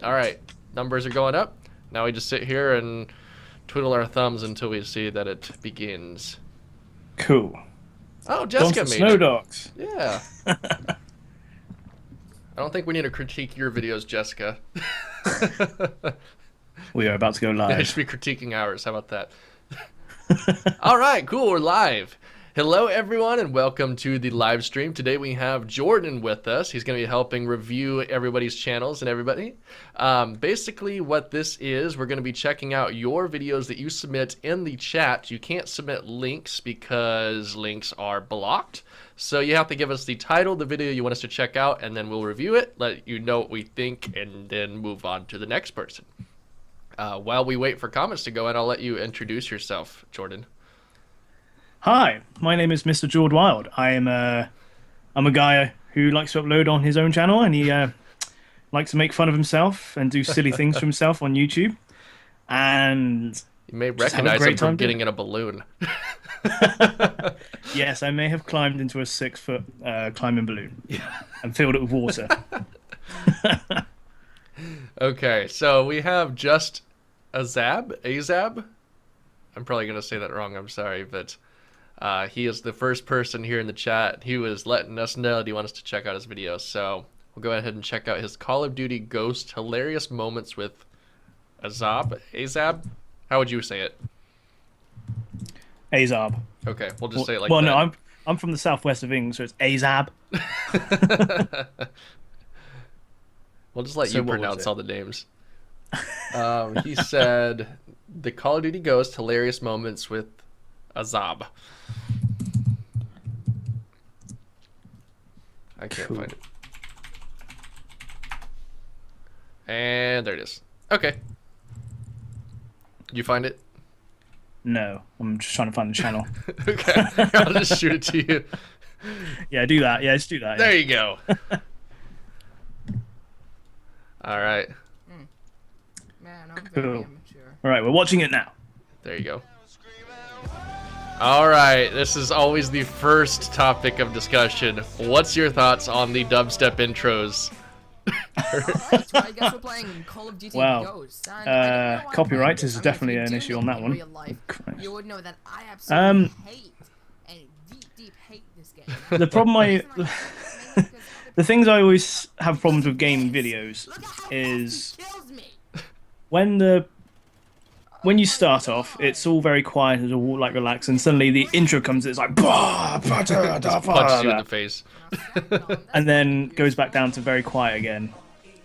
All right, numbers are going up. Now we just sit here and twiddle our thumbs until we see that it begins. Cool. Oh, Gone Jessica to made Snow it. Dogs. Yeah. I don't think we need to critique your videos, Jessica. We are about to go They should live. be critiquing ours. How about that? All right, cool. We're live. Hello, everyone, and welcome to the live stream. Today we have Jordan with us. He's going to be helping review everybody's channels and everybody. Basically, what this is, we're going to be checking out your videos that you submit in the chat. You can't submit links because links are blocked. So you have to give us the title of the video you want us to check out, and then we'll review it, let you know what we think, and then move on to the next person. While we wait for comments to go in, I'll let you introduce yourself, Jordan. Hi, my name is Mr. Jord Wild. I'm a guy who likes to upload on his own channel, and he likes to make fun of himself and do silly things for himself on YouTube, and You may just have a recognize him great from time doing getting in a balloon. it. Yes, I may have climbed into a 6 foot climbing balloon and filled it with water. Okay, so we have just Azab. I'm probably gonna say that wrong. I'm sorry, but he is the first person here in the chat. He was letting us know that he wants to check out his video. So we'll go ahead and check out his Call of Duty Ghost hilarious moments with Azab. How would you say it? Azab. Okay, we'll just say it like Well, that. no, I'm from the southwest of England, so it's Azab. We'll just let So you what was pronounce it? all the names. He said the Call of Duty Ghost hilarious moments with Azab. I can't Cool. find it. And there it is. Okay. Did you find it? No, I'm just trying to find the channel. Okay. I'll just shoot it to you. Yeah, do that. Yeah, just do that. There Yeah. you go. All right. Man, I'm very Cool. immature. All right, we're watching it now. There you go. All right. This is always the first topic of discussion. What's your thoughts on the dubstep intros? Alright, so I guess we're playing Call of Duty Wow. Ghosts. And I don't know why I'm Copyright playing this. is I mean, definitely if you an do issue know on me that in one. real life, Christ. you would know that I absolutely hate and deep hate this game. The problem I, Mainly because the things I always have problems with gaming videos look at how is fast he kills me. when the when you start off, it's all very quiet, it's all like relaxed, and suddenly the intro comes, it's like Just punches you in the face. and then goes back down to very quiet again.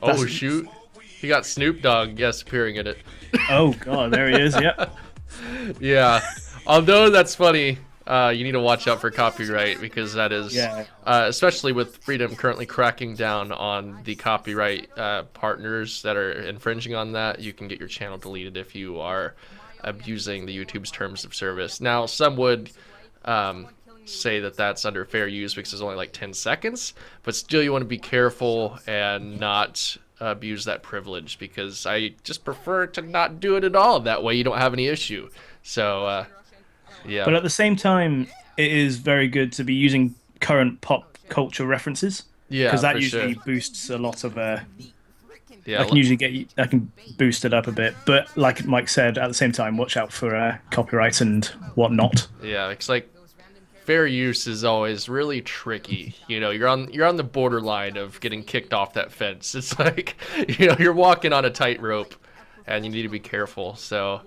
Oh, That's- shoot. He got Snoop Dogg, yes, appearing in it. Oh god, there he is. Yep. Yeah. Although that's funny, you need to watch out for copyright because that is, Yeah. especially with Freedom currently cracking down on the copyright partners that are infringing on that, you can get your channel deleted if you are abusing the YouTube's terms of service. Now, some would say that that's under fair use because it's only like 10 seconds, but still you want to be careful and not abuse that privilege because I just prefer to not do it at all. That way you don't have any issue. So, yeah. But at the same time, it is very good to be using current pop culture references Yeah, because that for usually sure. boosts a lot of. Yeah, I can usually I can boost it up a bit, but like Mike said, at the same time, watch out for copyright and whatnot. yeah. It's like fair use is always really tricky. You know, you're on the borderline of getting kicked off that fence. It's like, you know, you're walking on a tightrope, and you need to be careful. So,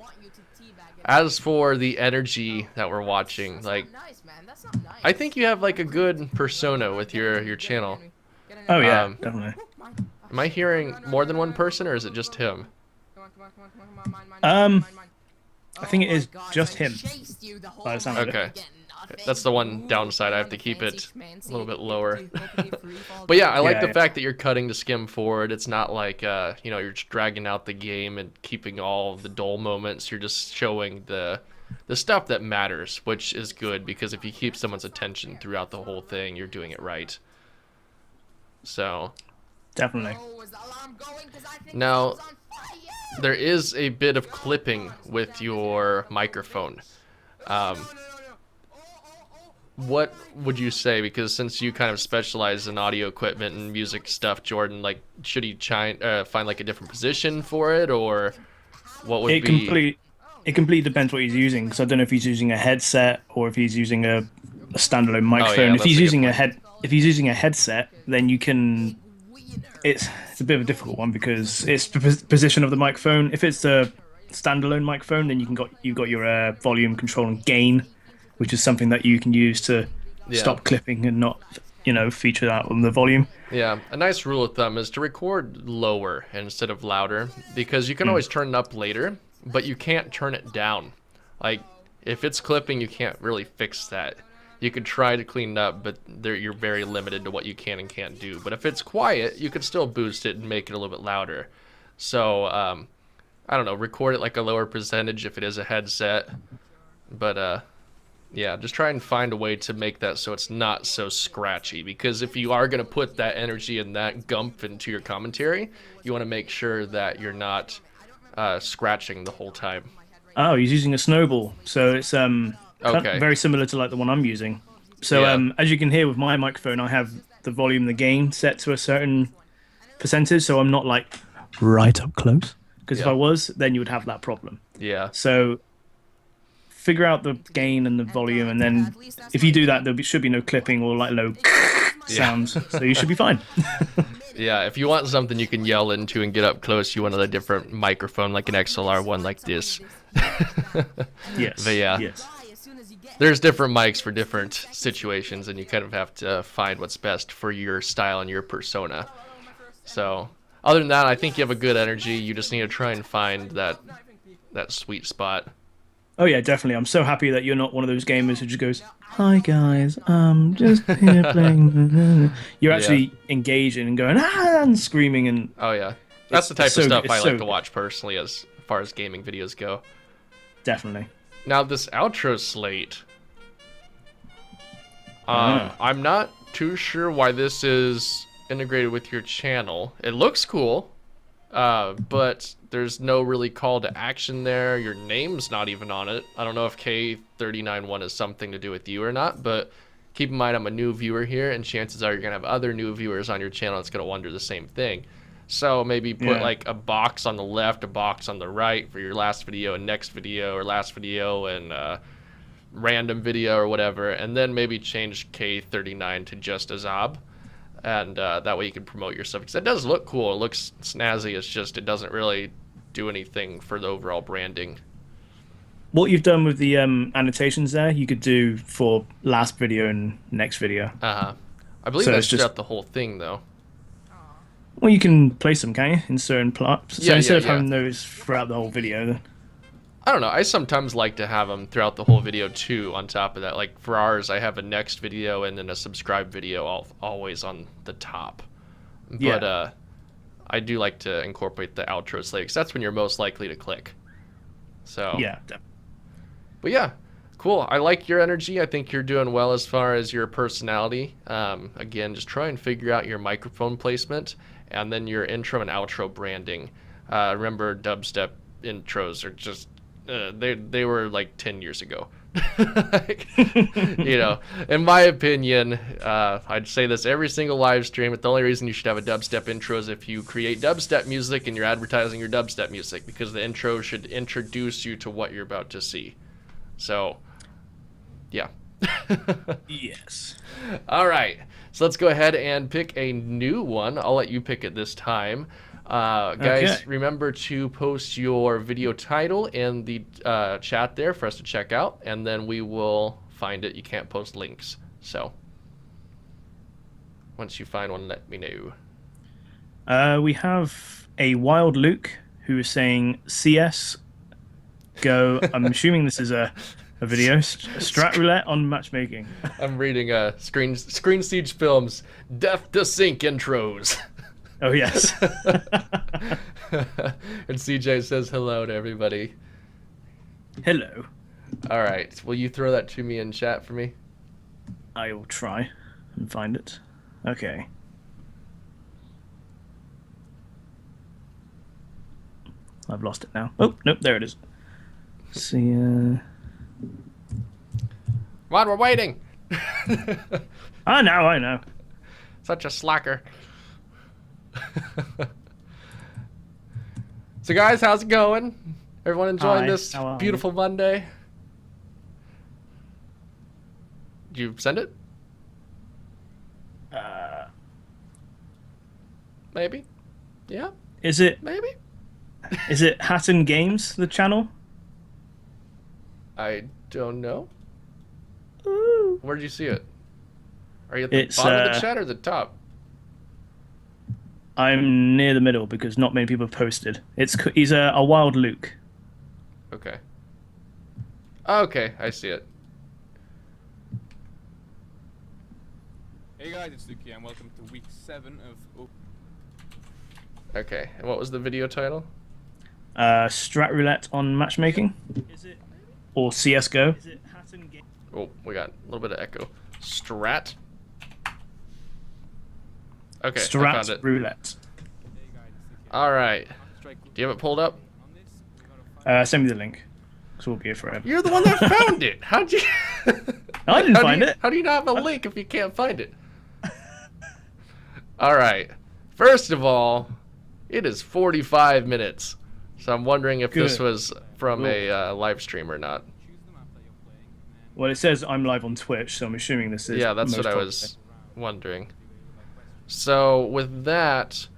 as for the energy that we're watching, like, Nice, man. That's not nice. I think you have like a good persona with your channel. Oh yeah, Um, definitely. Am I hearing more than one person, or is it just him? I think it is just him. By the sound of it. Okay. That's the one downside. I have to keep it a little bit lower. But yeah, I like Yeah, the yeah. fact that you're cutting to skim forward. It's not like you know, you're just dragging out the game and keeping all of the dull moments. You're just showing the stuff that matters, which is good because if you keep someone's attention throughout the whole thing, you're doing it right. So Definitely. now there is a bit of clipping with your microphone. Um, what would you say? Because since you kind of specialize in audio equipment and music stuff, Jordan, like, should he find like a different position for it, or what would It be? complete it completely depends what he's using. Because I don't know if he's using a headset or if he's using a standalone Oh yeah, microphone. If that's he's a good using point. if he's using a headset, then you can. It's a bit of a difficult one because it's the position of the microphone. If it's a standalone microphone, then you've got your volume control and gain, which is something that you can use to Yeah. stop clipping and not feature that on the volume. Yeah, a nice rule of thumb is to record lower instead of louder because you can always turn it up later, but you can't turn it down. Like, if it's clipping, you can't really fix that. You could try to clean it up, but you're very limited to what you can and can't do. But if it's quiet, you could still boost it and make it a little bit louder. So, I don't know, record it like a lower percentage if it is a headset. But, yeah, just try and find a way to make that so it's not so scratchy. Because if you are going to put that energy and that gump into your commentary, you want to make sure that you're not scratching the whole time. Oh, he's using a snowball, so it's Okay. very similar to like the one I'm using. So Yeah. as you can hear with my microphone, I have the volume, the gain set to a certain percentage, so I'm not like right up close. Because if Yeah. I was, then you would have that problem. Yeah. So figure out the gain and the volume, and then if you do that, should be no clipping or like low sounds. So you should be fine. Yeah, if you want something you can yell into and get up close, you want a different microphone, like an XLR one like this. Yes. But yeah. Yes. There's different mics for different situations, and you kind of have to find what's best for your style and your persona. So, other than that, I think you have a good energy. You just need to try and find that sweet spot. Oh yeah, definitely. I'm so happy that you're not one of those gamers who just goes, "Hi guys, just here playing." You're Yeah. actually engaging and going and screaming, and Oh yeah. That's the type of stuff it's I so like to good. watch personally as far as gaming videos go. Definitely. Now this outro slate, Ah. I'm not too sure why this is integrated with your channel. It looks cool, but there's no really call to action there. Your name's not even on it. I don't know if K391 has something to do with you or not, but keep in mind I'm a new viewer here, and chances are you're gonna have other new viewers on your channel that's gonna wonder the same thing. So maybe put Yeah. like a box on the left, a box on the right for your last video and next video, or last video and random video or whatever, and then maybe change K39 to just Azab, and that way you can promote your stuff, because it does look cool. It looks snazzy. It's just it doesn't really do anything for the overall branding. What you've done with the annotations there, you could do for last video and next video. I believe So that's it's just throughout the whole thing, though. well, you can place them, can you, in certain parts? So Yeah, instead yeah, of yeah. having those throughout the whole video, I don't know. I sometimes like to have them throughout the whole video too. On top of that, like for ours, I have a next video and then a subscribe video always on the top. But Yeah. I do like to incorporate the outro slate, because that's when you're most likely to click. So yeah, but yeah, cool. I like your energy. I think you're doing well as far as your personality. Again, just try and figure out your microphone placement and then your intro and outro branding. Remember, dubstep intros are just they were like 10 years ago. Like, in my opinion, I'd say this every single live stream, but the only reason you should have a dubstep intro is if you create dubstep music and you're advertising your dubstep music, because the intro should introduce you to what you're about to see. So, yeah. yes. All right. So let's go ahead and pick a new one. I'll let you pick it this time. Guys, Okay. remember to post your video title in the chat there for us to check out, and then we will find it. You can't post links. So once you find one, let me know. We have a Wild Luke who is saying CS go. I'm assuming this is a video strat roulette on matchmaking. I'm reading Screen Siege Films Death to Sync intros. Oh yes. And CJ says hello to everybody. Hello. All right. Will you throw that to me in chat for me? I will try and find it. Okay. I've lost it now. Oh, nope, there it is. See, Come on, we're waiting. I know. Such a slacker. So guys, how's it going? Everyone enjoying Hi, this how are beautiful Monday? Did you send it? Maybe. Yeah, Is it maybe. Hatton Games, the channel? I don't know. Ooh. Where did you see it? Are you at the It's bottom of the chat or the top? I'm near the middle because not many people have posted. He's a wild Luke. Okay. Okay, I see it. Hey guys, it's Luki and welcome to week 7 of Okay, and what was the video title? Strat roulette on matchmaking. Or CS:GO. Oh, we got a little bit of echo. Strat. Okay, I found it. Strat roulette. All right. Do you have it pulled up? Send me the link. So we'll be here forever. You're the one that found it. How'd you? I didn't find it. How do you not have a link if you can't find it? All right. First of all, it is 45 minutes. So I'm wondering if this Good. was from a live stream or not. Well, it says I'm live on Twitch, so I'm assuming this is. Yeah, that's most what I probably. was wondering. So with that,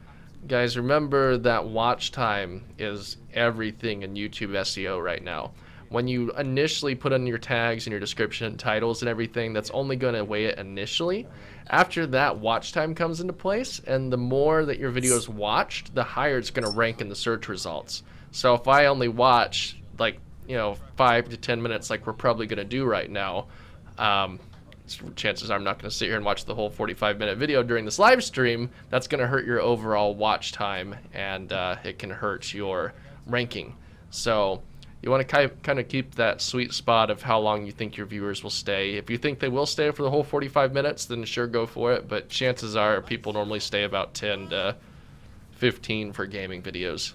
guys, remember that watch time is everything in YouTube SEO right now. When you initially put in your tags and your description, titles and everything, that's only going to weigh it initially. After that, watch time comes into place, and the more that your video is watched, the higher it's going to rank in the search results. So if I only watch, like, 5 to 10 minutes like we're probably going to do right now, chances are I'm not going to sit here and watch the whole 45-minute video during this live stream. That's going to hurt your overall watch time, and it can hurt your ranking. So you want to kind of keep that sweet spot of how long you think your viewers will stay. If you think they will stay for the whole 45 minutes, then sure, go for it. But chances are people normally stay about 10 to 15 for gaming videos.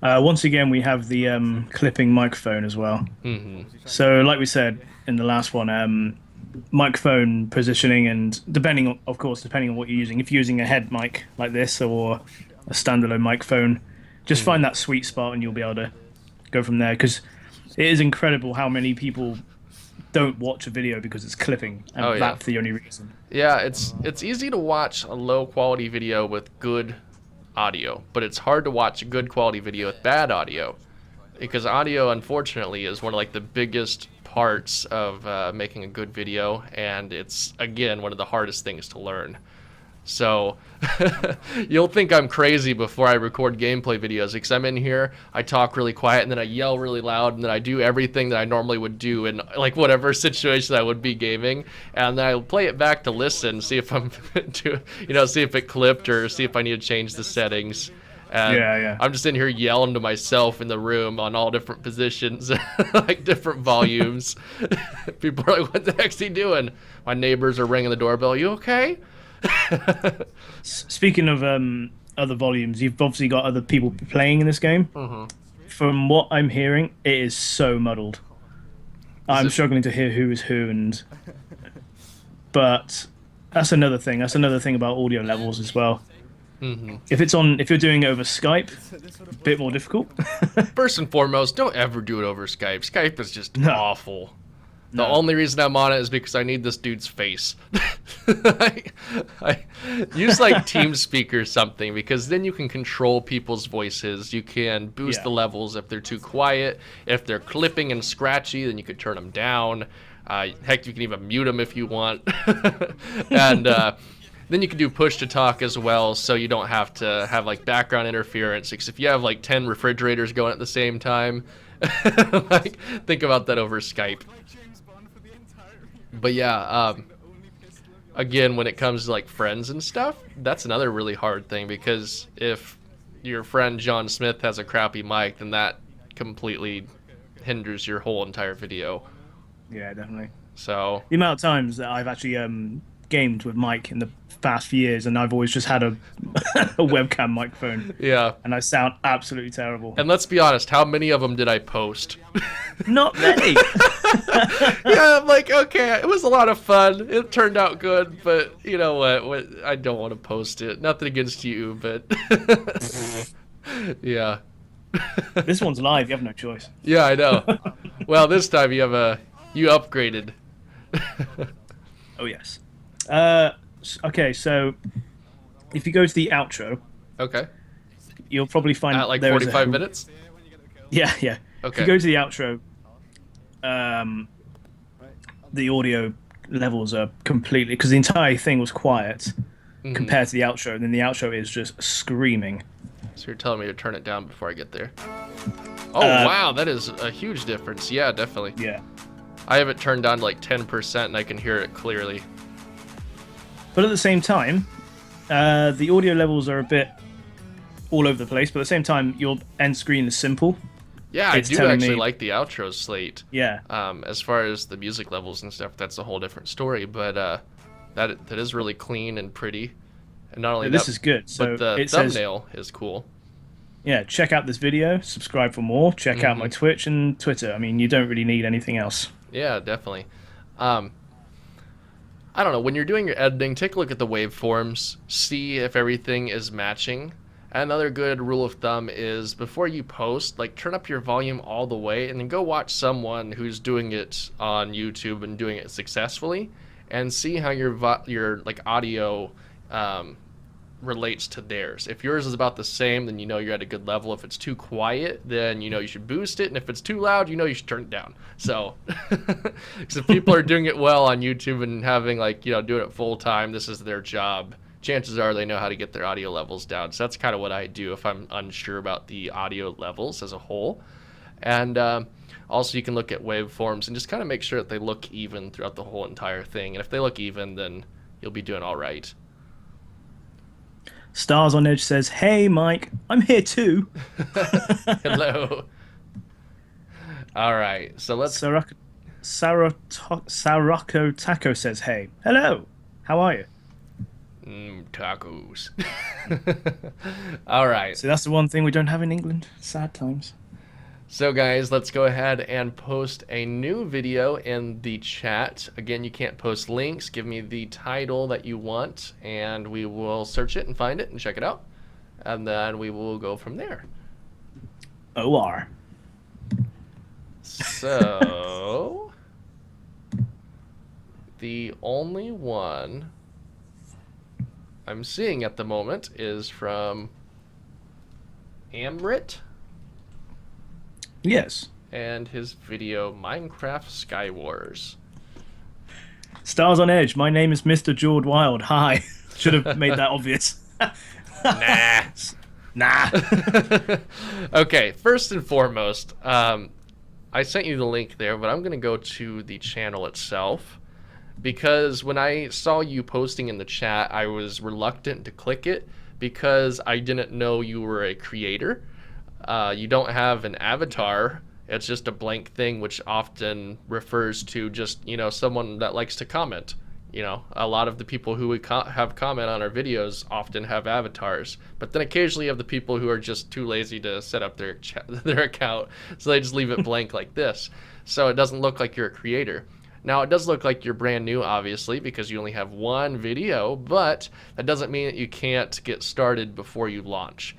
Once again, we have the clipping microphone as well. Mm-hmm. So, like we said in the last one, microphone positioning, and depending on what you're using. If you're using a head mic like this or a standalone microphone, just find that sweet spot and you'll be able to go from there. Because it is incredible how many people don't watch a video because it's clipping, and that's the only reason. Yeah, it's easy to watch a low quality video with good audio, but it's hard to watch a good quality video with bad audio, because audio, unfortunately, is one of the biggest parts of making a good video, and it's, again, one of the hardest things to learn. So you'll think I'm crazy before I record gameplay videos, because I'm in here, I talk really quiet, and then I yell really loud, and then I do everything that I normally would do in whatever situation I would be gaming, and then I'll play it back to listen, see if I'm see if it clipped or see if I need to change the settings. And Yeah. I'm just in here yelling to myself in the room on all different positions, different volumes. People are like, what the heck's he doing? My neighbors are ringing the doorbell. You okay? Speaking of other volumes, you've obviously got other people playing in this game. Mm-hmm. From what I'm hearing, it is so muddled. I'm struggling to hear who is who, but that's another thing. That's another thing about audio levels as well. Mm-hmm. If you're doing it over Skype, a bit more difficult. First and foremost, don't ever do it over Skype. Skype is just awful. The No. only reason I'm on it is because I need this dude's face. I use TeamSpeak or something, because then you can control people's voices. You can boost the levels if they're too quiet. If they're clipping and scratchy, then you could turn them down. Heck, you can even mute them if you want. And then you can do push to talk as well, so you don't have to have background interference. Because if you have 10 refrigerators going at the same time, think about that over Skype. But yeah, again, when it comes to friends and stuff, that's another really hard thing, because if your friend John Smith has a crappy mic, then that completely hinders your whole entire video. Yeah, definitely. So The amount of times that I've actually gamed with mic in the past few years, and I've always just had a a webcam microphone, Yeah. and I sound absolutely terrible. And let's be honest, how many of them did I post? Not many. Yeah, I'm like, okay, it was a lot of fun. It turned out good, but you know what? I don't want to post it. Nothing against you, but yeah. This one's live. You have no choice. Yeah, I know. Well, this time you upgraded. Oh yes. Okay, so if you go to the outro, Okay. you'll probably find At like there is a 45 minutes? Yeah, yeah. If Okay. you go to the outro, the audio levels are completely, because the entire thing was quiet Mhm. compared to the outro, and then the outro is just screaming. So you're telling me to turn it down before I get there. Oh, wow, that is a huge difference. Yeah, definitely. Yeah. I have it turned down to like 10% and I can hear it clearly. But at the same time, the audio levels are a bit all over the place, but at the same time, your end screen is simple. Yeah, I It's do telling actually me- like the outro slate. Yeah. As far as the music levels and stuff, that's a whole different story. But that is really clean and pretty. And not only This that, is good. So but the it says, thumbnail is cool. yeah, check out this video, subscribe for more, check out my Twitch and Twitter. I mean, you don't really need anything else. Yeah, definitely. I don't know. When you're doing your editing, take a look at the waveforms, see if everything is matching. Another good rule of thumb is before you post, like turn up your volume all the way and then go watch someone who's doing it on YouTube and doing it successfully and see how your like audio relates to theirs. If yours is about the same, then you know you're at a good level. If it's too quiet, then you know you should boost it, and if it's too loud, you know you should turn it down. So because if people are doing it well on YouTube and having like, you know, doing it full time, this is their job, chances are they know how to get their audio levels down. So that's kind of what I do if I'm unsure about the audio levels as a whole. And also you can look at waveforms and just kind of make sure that they look even throughout the whole entire thing. And if they look even, then you'll be doing all right. Stars on Edge says, "Hey, Mike, I'm here too." Hello. All right, so let's. Sarako Taco says, "Hey, hello, how are you?" Tacos. All right. So that's the one thing we don't have in England. Sad times. So guys, let's go ahead and post a new video in the chat. Again, you can't post links. Give me the title that you want, and we will search it and find it and check it out. And then we will go from there. OR. So, the only one I'm seeing at the moment is from Amrit. Yes. And his video, Minecraft Sky Wars. Stars on Edge. My name is Mr. Jord Wild. Hi. Should have made that obvious. Nah. Nah. Okay, first and foremost, I sent you the link there, but I'm going to go to the channel itself. Because when I saw you posting in the chat, I was reluctant to click it because I didn't know you were a creator. You don't have an avatar. It's just a blank thing, which often refers to just, you know, someone that likes to comment. You know, a lot of the people who would have comment on our videos often have avatars, but then occasionally you have the people who are just too lazy to set up their account, so they just leave it blank like this. So it doesn't look like you're a creator. Now, it does look like you're brand new, obviously, because you only have one video, but that doesn't mean that you can't get started before you launch.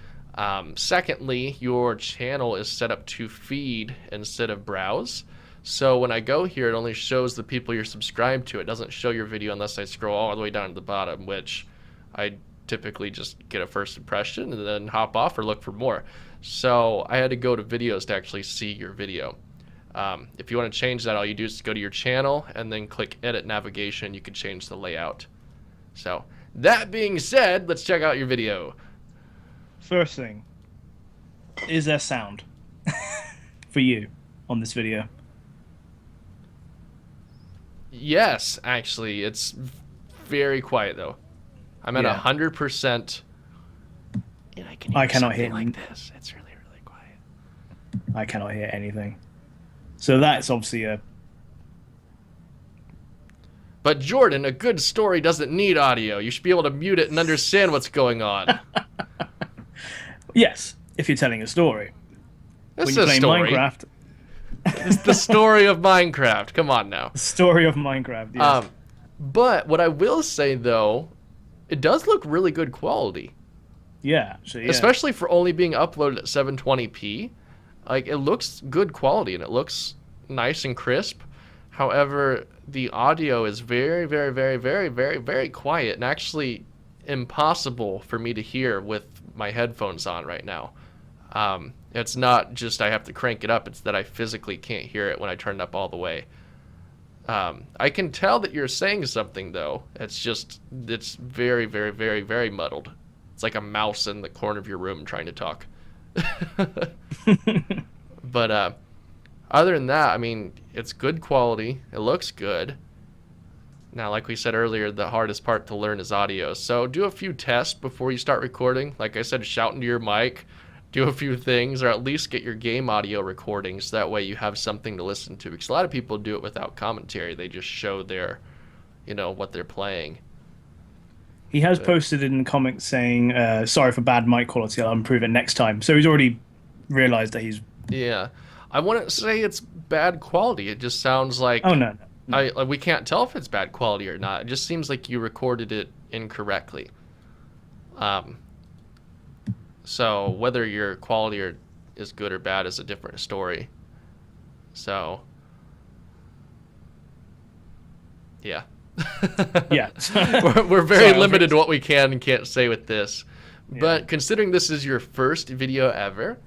Secondly, your channel is set up to feed instead of browse. So when I go here, it only shows the people you're subscribed to. It doesn't show your video unless I scroll all the way down to the bottom, which I typically just get a first impression and then hop off or look for more. So I had to go to videos to actually see your video. If you want to change that, all you do is go to your channel and then click edit navigation. You can change the layout. So that being said, let's check out your video. First thing, is there sound for you on this video? Yes, actually, it's very quiet though. I'm at 100%, and I can hear I cannot something hear like this. It's really, really quiet. I cannot hear anything. So that's obviously a But Jordan, a good story doesn't need audio. You should be able to mute it and understand what's going on. Yes, if you're telling a story. This When is you're a playing story. Minecraft, It's the story of Minecraft. Come on now. the story of Minecraft. Yes. But what I will say though, it does look really good quality, yeah, actually, yeah. especially for only being uploaded at 720p. Like it looks good quality and it looks nice and crisp. However, the audio is very, very, very, very, very, very quiet and actually impossible for me to hear with my headphones on right now. It's not just I have to crank it up, it's that I physically can't hear it when I turn it up all the way. I can tell that you're saying something though. It's very, very, very, very muddled. It's like a mouse in the corner of your room trying to talk. But other than that, I mean, it's good quality. It looks good. Now, like we said earlier, the hardest part to learn is audio. So do a few tests before you start recording. Like I said, shout into your mic, do a few things, or at least get your game audio recordings. That way you have something to listen to. Because a lot of people do it without commentary. They just show their, what they're playing. He has posted in the comments saying, sorry for bad mic quality, I'll improve it next time. So he's already realized that he's... Yeah. I wouldn't say it's bad quality. It just sounds like... Oh, no. We can't tell if it's bad quality or not. It just seems like you recorded it incorrectly. So whether your quality is good or bad is a different story. So, yeah. Yeah. we're very Sorry, limited to what we can and can't say with this. Yeah. But considering this is your first video ever,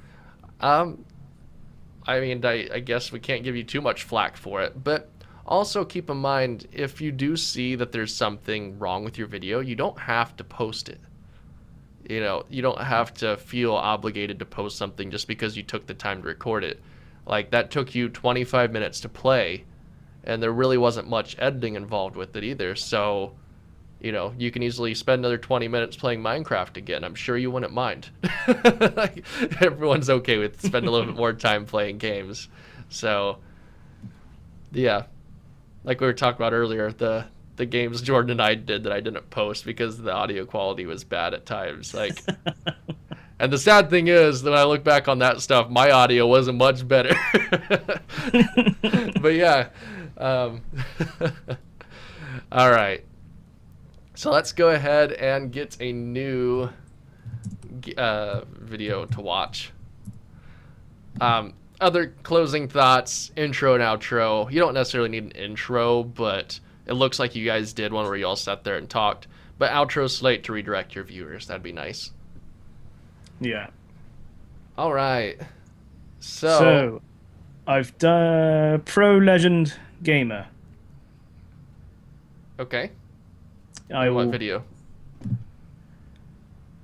I mean, I guess we can't give you too much flack for it. But also keep in mind, if you do see that there's something wrong with your video, you don't have to post it. You don't have to feel obligated to post something just because you took the time to record it. Like, that took you 25 minutes to play, and there really wasn't much editing involved with it either. So, you can easily spend another 20 minutes playing Minecraft again. I'm sure you wouldn't mind. Like, everyone's okay with spending a little bit more time playing games. So, yeah. Like we were talking about earlier, the games Jordan and I did that I didn't post because the audio quality was bad at times. Like, and the sad thing is that when I look back on that stuff, my audio wasn't much better. But yeah. All right. So let's go ahead and get a new video to watch. Other closing thoughts, intro and outro. You don't necessarily need an intro, but it looks like you guys did one where you all sat there and talked. But outro slate to redirect your viewers. That'd be nice. Yeah. All right. So I've done Pro Legend Gamer. Okay. I What will... video?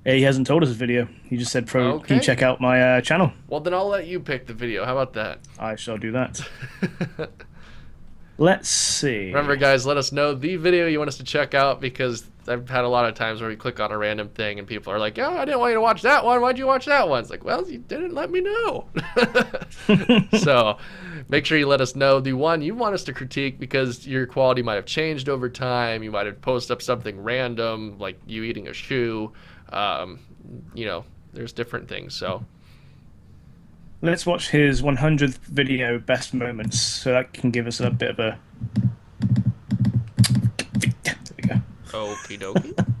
He hasn't told us his video. He just said, "Pro, can you check out my channel?" Well, then I'll let you pick the video. How about that? I shall do that. Let's see. Remember, guys, let us know the video you want us to check out, because I've had a lot of times where we click on a random thing and people are like, "Oh, I didn't want you to watch that one. Why'd you watch that one?" It's like, well, you didn't let me know. So make sure you let us know the one you want us to critique, because your quality might have changed over time. You might have posted up something random, like you eating a shoe. There's different things. So let's watch his 100th video, best moments, so that can give us a bit of a... There we go. okie dokie.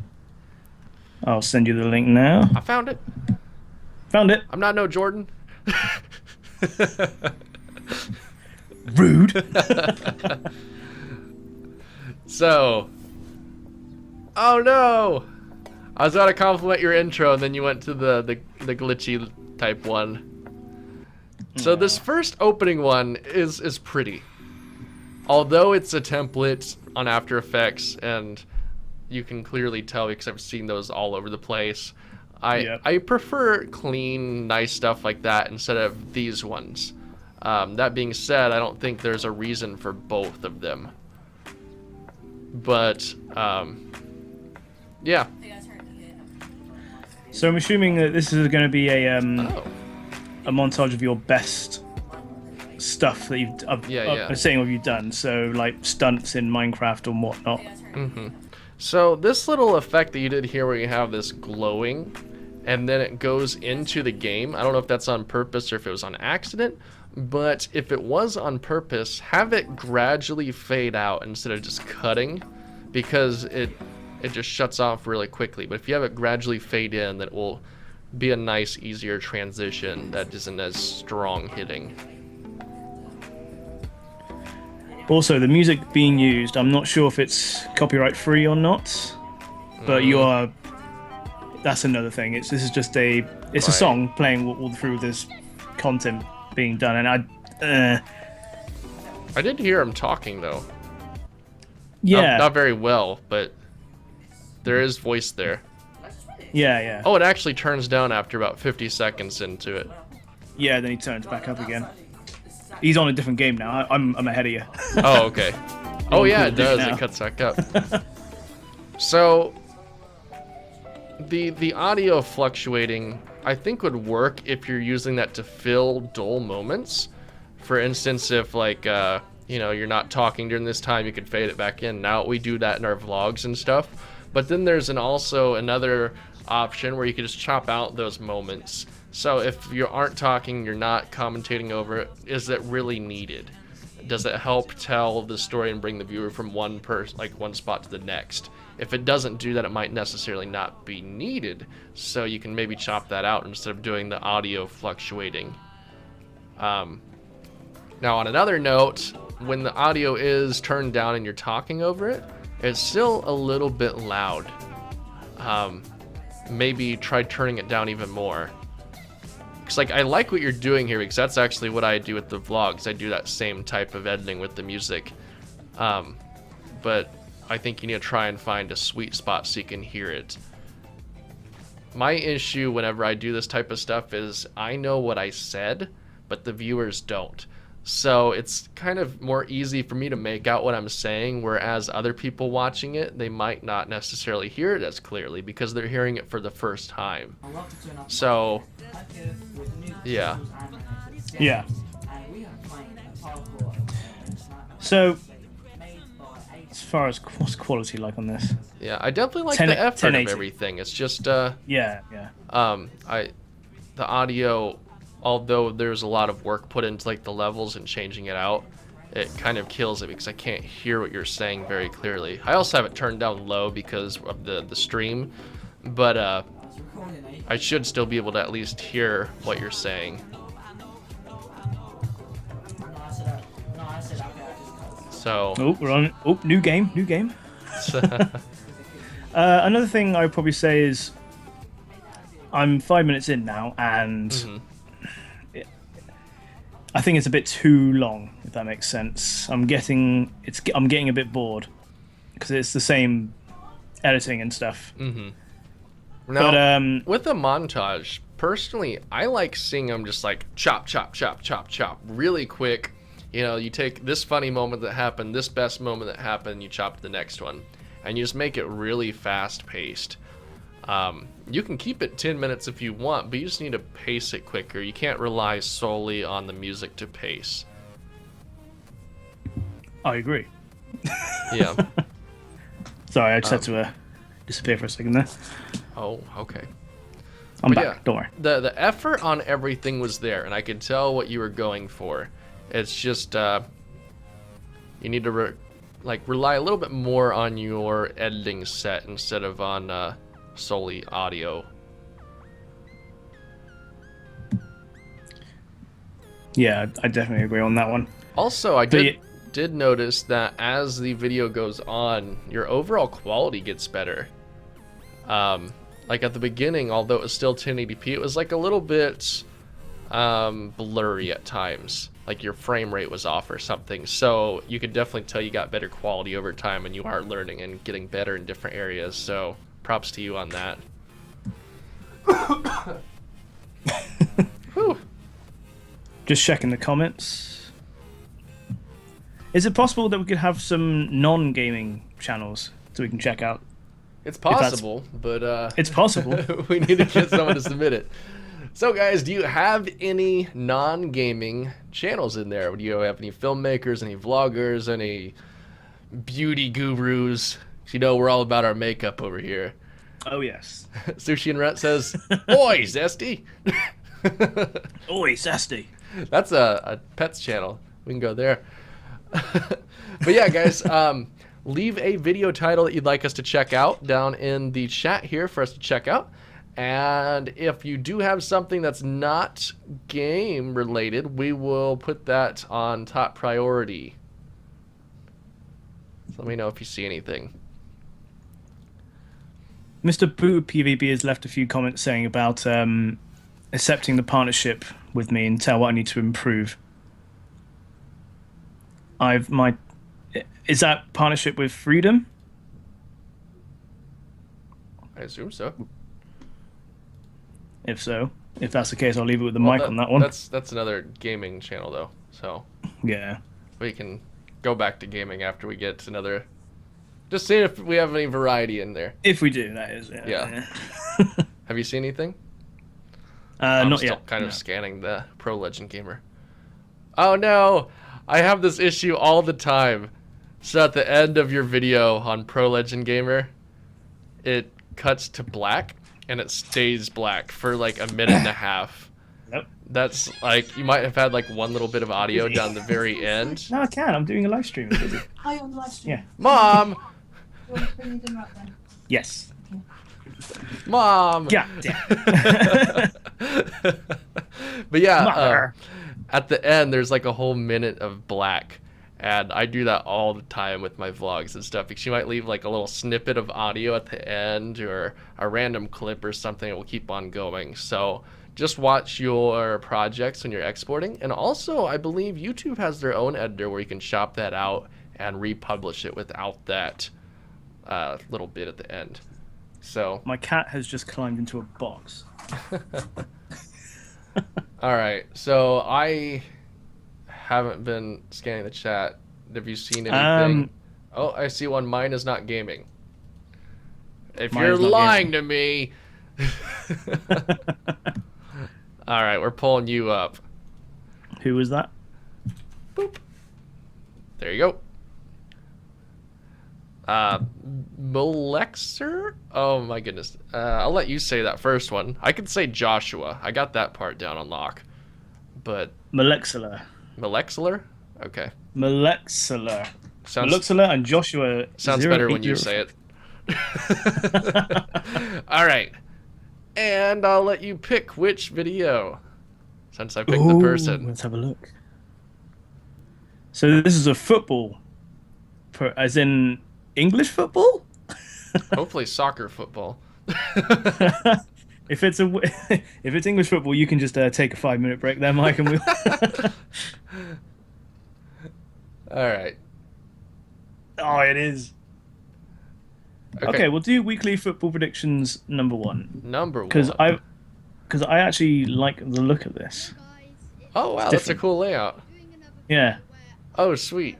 I'll send you the link now. I found it. Found it. I'm not no Jordan. Rude. So, oh no, I was about to compliment your intro, and then you went to the glitchy type one. So this first opening one is pretty. Although it's a template on After Effects, and you can clearly tell because I've seen those all over the place. I prefer clean, nice stuff like that instead of these ones. That being said, I don't think there's a reason for both of them. But, yeah. So I'm assuming that this is going to be a montage of your best stuff that saying what you've done. So like stunts in Minecraft and whatnot. So this little effect that you did here where you have this glowing and then it goes into the game, I don't know if that's on purpose or if it was on accident, but if it was on purpose, have it gradually fade out instead of just cutting, because it just shuts off really quickly. But if you have it gradually fade in, that will be a nice, easier transition that isn't as strong hitting. Also, the music being used, I'm not sure if it's copyright free or not, but that's another thing. This is just a song playing all through this content being done, and I did hear him talking though. Yeah. Not very well, but there is voice there. Yeah. Oh, it actually turns down after about 50 seconds into it. Yeah, then he turns back up again. He's on a different game now. I'm ahead of you. Oh, okay. Oh, yeah, it does. It cuts back up. So, the audio fluctuating, I think, would work if you're using that to fill dull moments. For instance, if, like, you're not talking during this time, you could fade it back in. Now, we do that in our vlogs and stuff. But then there's also another option where you could just chop out those moments. So if you aren't talking, you're not commentating over it, is it really needed? Does it help tell the story and bring the viewer from one spot to the next? If it doesn't do that, it might necessarily not be needed. So you can maybe chop that out instead of doing the audio fluctuating. Now on another note, when the audio is turned down and you're talking over it, it's still a little bit loud. Maybe try turning it down even more. Because I like what you're doing here, because that's actually what I do with the vlogs. I do that same type of editing with the music. But I think you need to try and find a sweet spot so you can hear it. My issue whenever I do this type of stuff is I know what I said, but the viewers don't. So it's kind of more easy for me to make out what I'm saying, whereas other people watching it, they might not necessarily hear it as clearly because they're hearing it for the first time. So, yeah. Yeah. So, as far as what's quality like on this? Yeah, I definitely like the effort of everything. It's just, yeah. The audio, although there's a lot of work put into like the levels and changing it out, it kind of kills it because I can't hear what you're saying very clearly. I also have it turned down low because of the stream, but I should still be able to at least hear what you're saying. So. Oh, we're on. Oh, new game. Another thing I would probably say is I'm 5 minutes in now, and I think it's a bit too long, if that makes sense. I'm getting a bit bored because it's the same editing and stuff. Now, but with a montage, personally, I like seeing them just like chop, really quick. You know, you take this funny moment that happened, this best moment that happened, you chop to the next one, and you just make it really fast-paced. You can keep it 10 minutes if you want, but you just need to pace it quicker. You can't rely solely on the music to pace. I agree. Yeah. Sorry, I just had to disappear for a second there. Oh, okay. I'm back. Yeah, don't worry. The effort on everything was there, and I could tell what you were going for. It's just you need to rely a little bit more on your editing set instead of on solely audio. Yeah, I definitely agree on that one. Also, I did notice that as the video goes on, your overall quality gets better. Like at the beginning, although it was still 1080p, it was like a little bit blurry at times. Like your frame rate was off or something. So you could definitely tell you got better quality over time, and you are learning and getting better in different areas. So props to you on that. Whew. Just checking the comments. Is it possible that we could have some non-gaming channels so we can check out? It's possible, but it's possible. We need to get someone to submit it. So guys, do you have any non-gaming channels in there. Do you have any filmmakers, any vloggers, any beauty gurus? You know, we're all about our makeup over here. Oh yes. Sushi and Rhett says, "Oi, Zesty." Oi, Zesty. That's a pets channel. We can go there. But yeah, guys, leave a video title that you'd like us to check out down in the chat here for us to check out. And if you do have something that's not game related, we will put that on top priority. So let me know if you see anything. Mr. Boo PvP has left a few comments saying about accepting the partnership with me and tell what I need to improve. Is that partnership with Freedom? I assume so. If so, if that's the case, I'll leave it with the mic on that one. That's another gaming channel though, so yeah, we can go back to gaming after we get another. Just seeing if we have any variety in there. If we do, that is. Yeah. Have you seen anything? Not I'm still yet. kind of scanning the Pro Legend Gamer. Oh no, I have this issue all the time. So at the end of your video on Pro Legend Gamer, it cuts to black and it stays black for like a minute and a half. Yep. That's like, you might have had like one little bit of audio down the very end. No, I can. I'm doing a live stream. Are you on the live stream? Yeah. Mom! You want to bring your dinner up then? Yes. Mom! Yeah. But yeah, Mother. at the end, there's like a whole minute of black. And I do that all the time with my vlogs and stuff, because you might leave like a little snippet of audio at the end or a random clip or something that will keep on going. So just watch your projects when you're exporting. And also, I believe YouTube has their own editor where you can chop that out and republish it without that little bit at the end. So My cat has just climbed into a box. all right, so I haven't been scanning the chat. Have you seen anything? Oh, I see one. Mine is not gaming. If Mine you're is not lying to me. All right, we're pulling you up. Who was that? Boop. There you go. Molexer? Oh my goodness. I'll let you say that first one. I can say Joshua. I got that part down on lock. But Molexler. Molexler? Okay. Molexler. Sounds Molexler and Joshua. sounds better when you say it. All right. And I'll let you pick which video, since I picked the person. Let's have a look. So this is a football, as in English football? Hopefully soccer football. If it's English football, you can just take a 5-minute break there, Mike, and we'll. All right. Oh, it is. Okay, we'll do weekly football predictions number 1. Number 1. Because I actually like the look of this. Oh wow, It's that's a different. cool layout. Yeah. Oh sweet.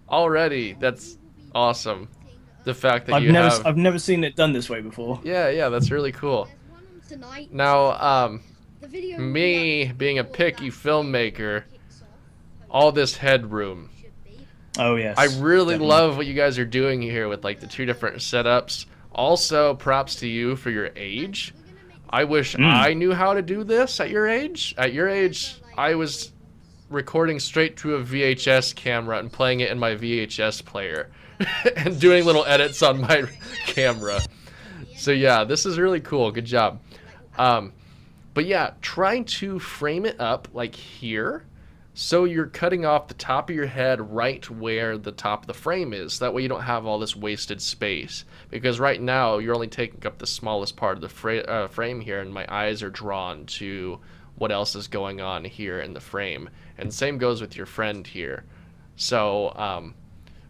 Already, that's awesome. The fact that I've never seen it done this way before. Yeah, that's really cool. Now, me being a picky filmmaker, all this headroom. Oh yes. I really definitely. love what you guys are doing here with like the 2 different setups. Also, props to you for your age. I wish I knew how to do this at your age. At your age, I was recording straight to a VHS camera and playing it in my VHS player and doing little edits on my camera. So yeah, this is really cool. Good job. But yeah, trying to frame it up like here, so you're cutting off the top of your head right where the top of the frame is. That way you don't have all this wasted space. Because right now you're only taking up the smallest part of the frame here, and my eyes are drawn to what else is going on here in the frame. And same goes with your friend here. So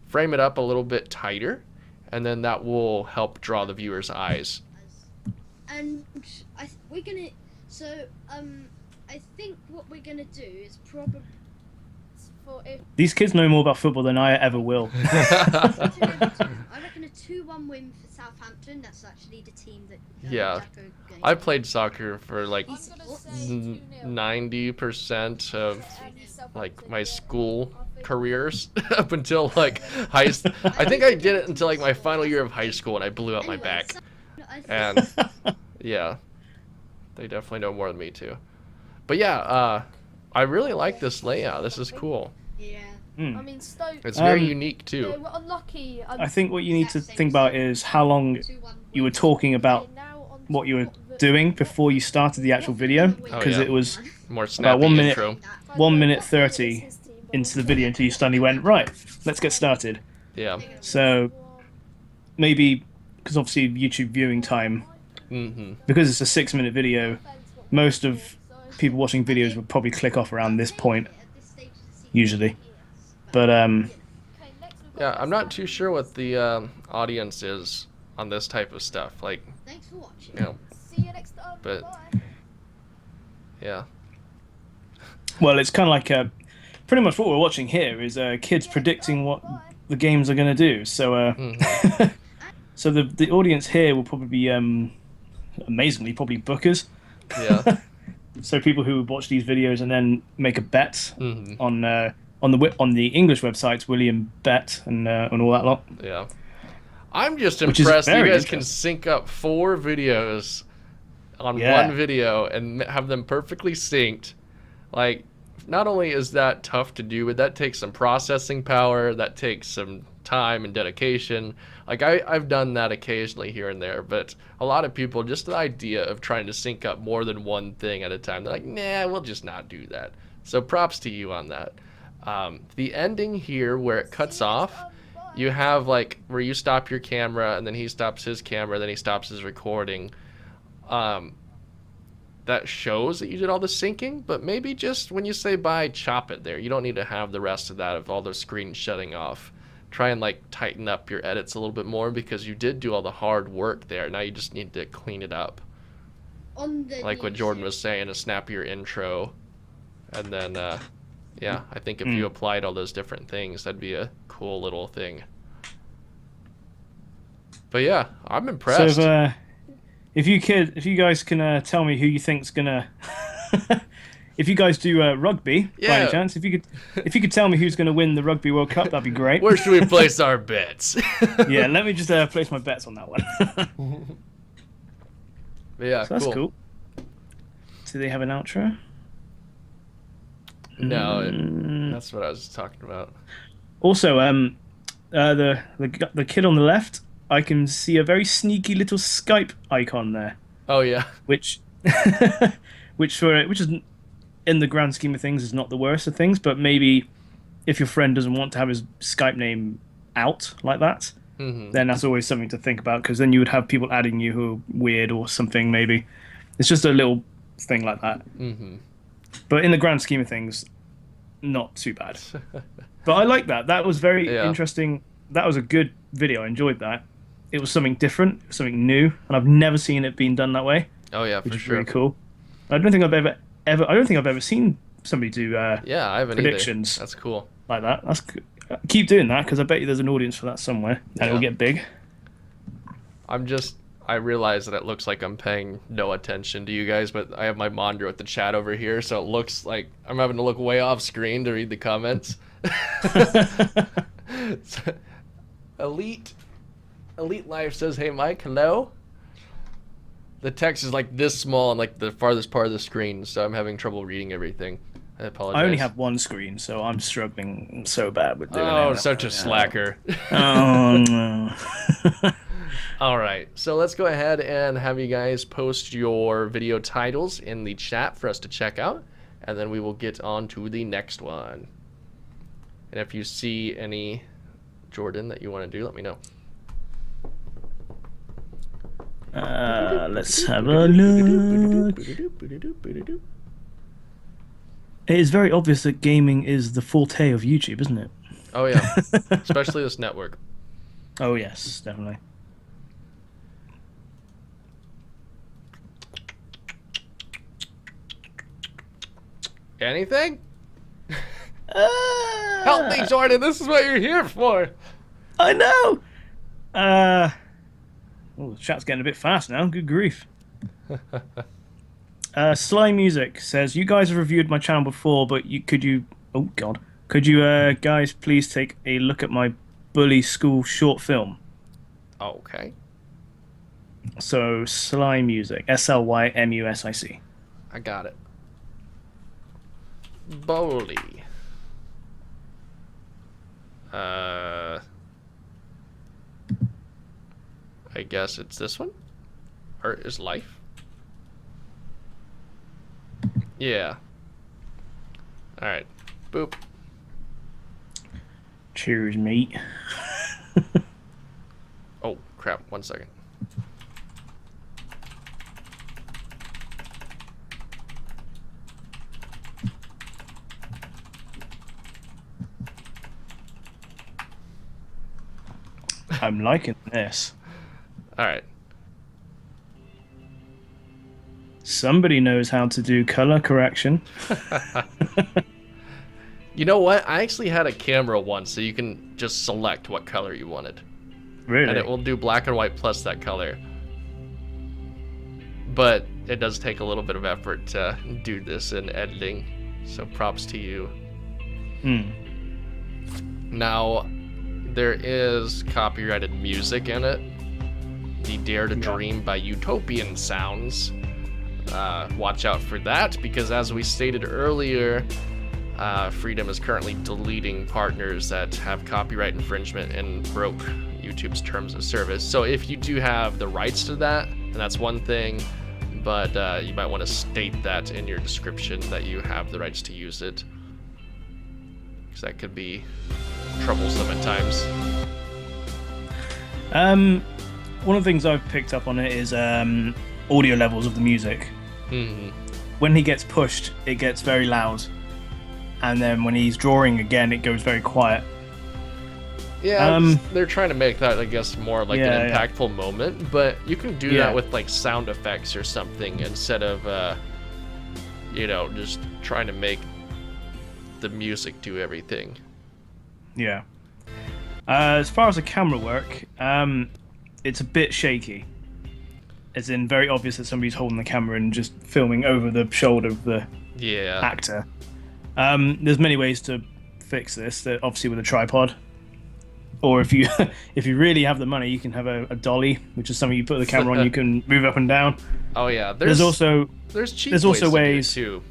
frame it up a little bit tighter, and then that will help draw the viewer's eyes. And we're gonna. So I think what we're gonna do is probably for if These kids know more about football than I ever will. I reckon a a 2-1 win for Southampton. That's actually the team that. Yeah. Jacko going I to- played soccer for like I'm gonna say N- 2-0. 90% of like Southampton, my yeah. school I think- careers up until like I think I did it until like my final year of high school and I blew out my Anyway, back. so- I think- And yeah, they definitely know more than me too. But yeah, I really like this layout. This is cool. yeah. I mean, Stoke. It's very Um, unique They too. were unlucky. I think what you need to think about is how long 2-1 you were win. talking about what you were doing before you started the actual video, Oh, because yeah. it was More snappy 1 minute. intro. 1 minute 30 into the video until you suddenly went, right, let's get started. Yeah. So maybe, because obviously YouTube viewing time, Mm-hmm. because it's a 6-minute video, most of people watching videos would probably click off around this point, At this stage of the season, usually. yes, But Yeah, I'm not too sure what the audience is on this type of stuff. Like, Thanks for watching. you know, See you next time. But- Bye. yeah. well, it's kind of like pretty much what we're watching here is kids predicting what the games are going to do. So Mhm. so the audience here will probably be amazingly probably bookers. Yeah. So people who watch these videos and then make a bet Mhm. on the English websites, William Bet and all that lot. Yeah. I'm just Which is impressed that you very guys can interesting. sync up 4 videos on Yeah. one video and have them perfectly synced. Like, not only is that tough to do, but that takes some processing power, that takes some time and dedication. Like, I've done that occasionally here and there, but a lot of people, just the idea of trying to sync up more than one thing at a time, they're like, nah, we'll just not do that. So props to you on that. The ending here where it cuts off, you have like where you stop your camera and then he stops his camera, then he stops his recording. That shows that you did all the syncing, but maybe just when you say bye, chop it there. You don't need to have the rest of that of all the screens shutting off. Try and like tighten up your edits a little bit more because you did do all the hard work there. Now you just need to clean it up. On the Like what Jordan was saying, a snappier intro. And then, yeah, I think if you applied all those different things, that'd be a cool little thing. But yeah, I'm impressed. So if you guys can tell me who you think's gonna, if you guys do rugby by Yeah. any chance, if you could tell me who's gonna win the Rugby World Cup, that'd be great. Where should we place our bets? Yeah, let me just place my bets on that one. But yeah, So that's cool. Do they have an outro? No, that's what I was talking about. Also, the kid on the left, I can see a very sneaky little Skype icon there, Oh yeah, which which is in the grand scheme of things is not the worst of things, but maybe if your friend doesn't want to have his Skype name out like that, hmm then that's always something to think about, because then you would have people adding you who are weird or something. Maybe it's just a little thing like that. hmm But in the grand scheme of things, not too bad. But I like that. That was very Yeah. interesting. That was a good video. I enjoyed that. It was something different, something new, and I've never seen it being done that way, Oh yeah, which for is sure. really cool. I don't think I've ever seen somebody do Yeah, I haven't predictions. either. That's cool. like that. Keep doing that, because I bet you there's an audience for that somewhere, and it'll Yeah. get big. I realize that it looks like I'm paying no attention to you guys, but I have my monitor with the chat over here, so it looks like I'm having to look way off screen to read the comments. Elite Life says, "Hey Mike, hello." The text is like this small and like the farthest part of the screen, so I'm having trouble reading everything. I apologize. I only have one screen, so I'm struggling so bad with doing it. Oh, such a slacker. Oh no. All right, so let's go ahead and have you guys post your video titles in the chat for us to check out, and then we will get on to the next one. And if you see any, Jordan, that you want to do, let me know. Let's have a look. It is very obvious that gaming is the forte of YouTube, isn't it? Oh yeah, especially this network. Oh yes, definitely. Anything? Help me, Jordan. This is what you're here for. I know. Oh, the chat's getting a bit fast now. Good grief. Sly Music says, "You guys have reviewed my channel before, but could you? Oh God, could you guys please take a look at my bully school short film?" Okay. So Sly Music, SLYMUSIC. I got it. Bully. I guess it's this one? Art is life? Yeah. Alright. Boop. Cheers, mate. Oh, crap. 1 second. I'm liking this. Alright. Somebody knows how to do color correction. You know what? I actually had a camera once, so you can just select what color you wanted. Really? And it will do black and white plus that color. But it does take a little bit of effort to do this in editing, so props to you. Now, there is copyrighted music in it. The Dare to Dream by Utopian Sounds. Watch out for that, because as we stated earlier, Freedom is currently deleting partners that have copyright infringement and broke YouTube's terms of service. So if you do have the rights to that, then that's one thing, but you might want to state that in your description that you have the rights to use it, because that could be troublesome at times. One of the things I've picked up on it is audio levels of the music. When he gets pushed, it gets very loud, and then when he's drawing again, it goes very quiet. Yeah, they're trying to make that, I guess, more like an impactful moment, but you can do that with like sound effects or something instead of, just trying to make the music do everything. Yeah. As far as the camera work, it's a bit shaky. It's in very obvious that somebody's holding the camera and just filming over the shoulder of the actor. There's many ways to fix this. Obviously with a tripod, or if you really have the money, you can have a dolly, which is something you put the camera on. You can move up and down. Oh yeah, there's also ways too.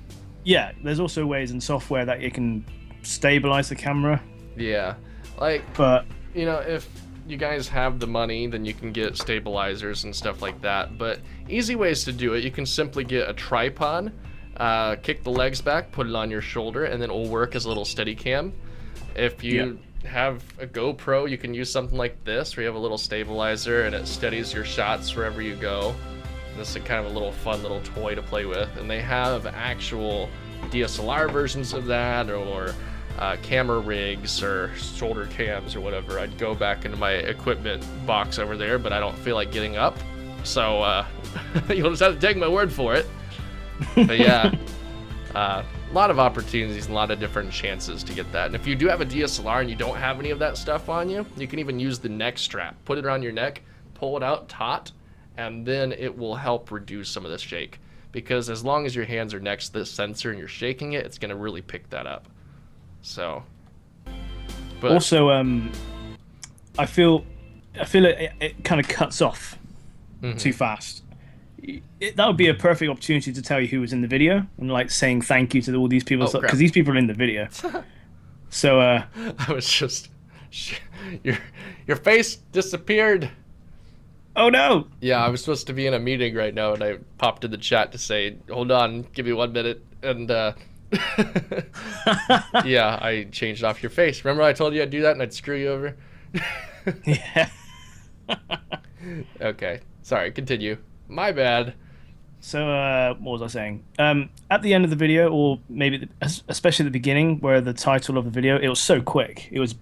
Yeah, there's also ways in software that it can stabilize the camera. Yeah, but if you guys have the money, then you can get stabilizers and stuff like that. But easy ways to do it, you can simply get a tripod, kick the legs back, put it on your shoulder, and then it will work as a little steady cam. If you have a GoPro, you can use something like this, where you have a little stabilizer and it steadies your shots wherever you go. This is kind of a little fun little toy to play with, and they have actual DSLR versions of that, or camera rigs or shoulder cams or whatever. I'd go back into my equipment box over there, but I don't feel like getting up, so you'll just have to take my word for it. But yeah, a lot of opportunities and a lot of different chances to get that. And if you do have a DSLR and you don't have any of that stuff on you, you can even use the neck strap. Put it around your neck, pull it out taut, and then it will help reduce some of the shake. Because as long as your hands are next to this sensor and you're shaking it, it's going to really pick that up. So, but also, I feel it kind of cuts off too fast. That would be a perfect opportunity to tell you who was in the video and saying thank you to all these people, because these people are in the video. So I was just your face disappeared. Oh no! Yeah, I was supposed to be in a meeting right now, and I popped in the chat to say, "Hold on, give me 1 minute," and yeah, I changed off your face. Remember I told you I'd do that and I'd screw you over? Yeah. Okay, sorry, continue. My bad. So, what was I saying? At the end of the video, or maybe especially at the beginning, where the title of the video, it was so quick. It was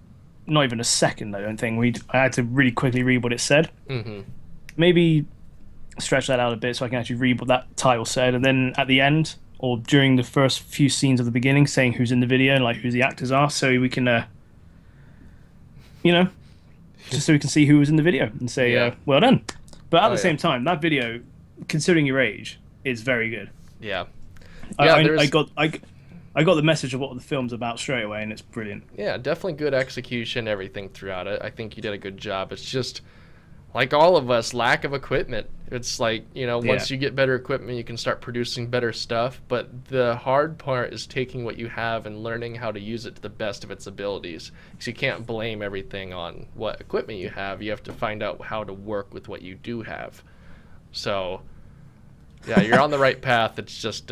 not even a second, I don't think. I had to really quickly read what it said. Maybe stretch that out a bit so I can actually read what that title said, and then at the end, or during the first few scenes of the beginning, saying who's in the video and who the actors are, so we can, just so we can see who was in the video and say, Yeah. well done. But at Oh, the yeah. same time, that video, considering your age, is very good. Yeah. Yeah, I there's- I got the message of what the film's about straight away, and it's brilliant. Yeah, definitely good execution, everything throughout it. I think you did a good job. It's just like all of us, lack of equipment. It's like, once you get better equipment, you can start producing better stuff. But the hard part is taking what you have and learning how to use it to the best of its abilities. Because you can't blame everything on what equipment you have. You have to find out how to work with what you do have. So, yeah, you're on the right path. It's just,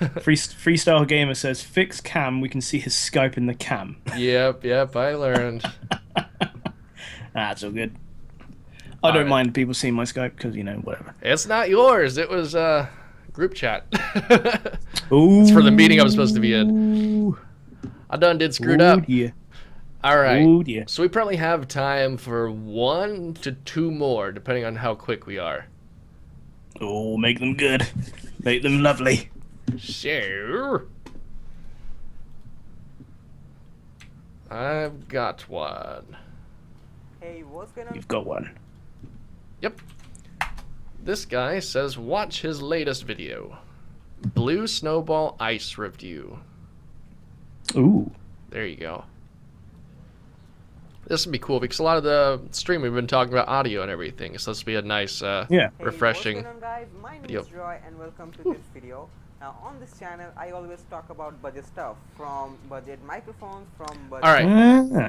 Freestyle Gamer says, fix cam, we can see his Skype in the cam. yep, I learned. That's all good. I don't Alright. mind people seeing my Skype because, whatever. It's not yours. It was group chat. Ooh. It's for the meeting I'm supposed to be in. I done did screwed up. Yeah. All right. Oh, dear. So we probably have time for 1 to 2 more, depending on how quick we are. Oh, make them good. Make them lovely. Sure. I've got one. Hey, what's going on? You've got one. Yep. This guy says watch his latest video. Blue Snowball Ice Review. Ooh. There you go. This would be cool because a lot of the stream we've been talking about audio and everything. So this would be a nice, Yeah. Hey, refreshing. what's going on, guys? My name video. is Joy and welcome to this video. Now on this channel, I always talk about budget stuff, from budget microphones, from budget... All right.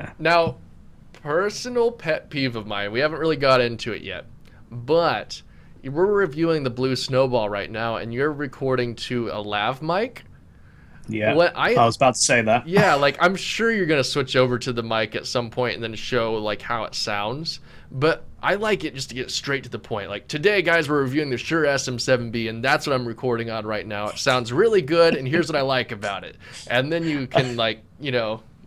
Ah. Now, personal pet peeve of mine. We haven't really got into it yet, but we're reviewing the Blue Snowball right now, and you're recording to a lav mic. Yeah. What I was about to say that. Yeah, like I'm sure you're gonna switch over to the mic at some point and then show like how it sounds. But I like it just to get straight to the point. Like today, guys, we're reviewing the Shure SM7B, and that's what I'm recording on right now. It sounds really good, and here's what I like about it. And then you can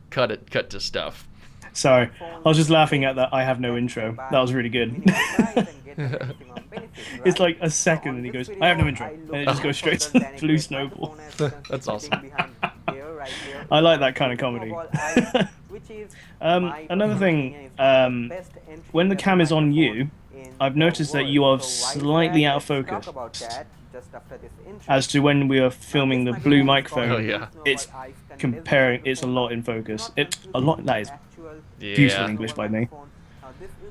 cut to stuff. Sorry. I was just laughing at that I have no intro. That was really good. It's like a second and he goes, I have no intro. And it just goes straight to the Blue Snowball. That's awesome. I like that kind of comedy. Another thing, when the cam is on you, I've noticed that you are slightly out of focus. As to when we are filming the blue microphone, Oh, yeah. it's a lot in focus. That is beautiful Yeah. English by me.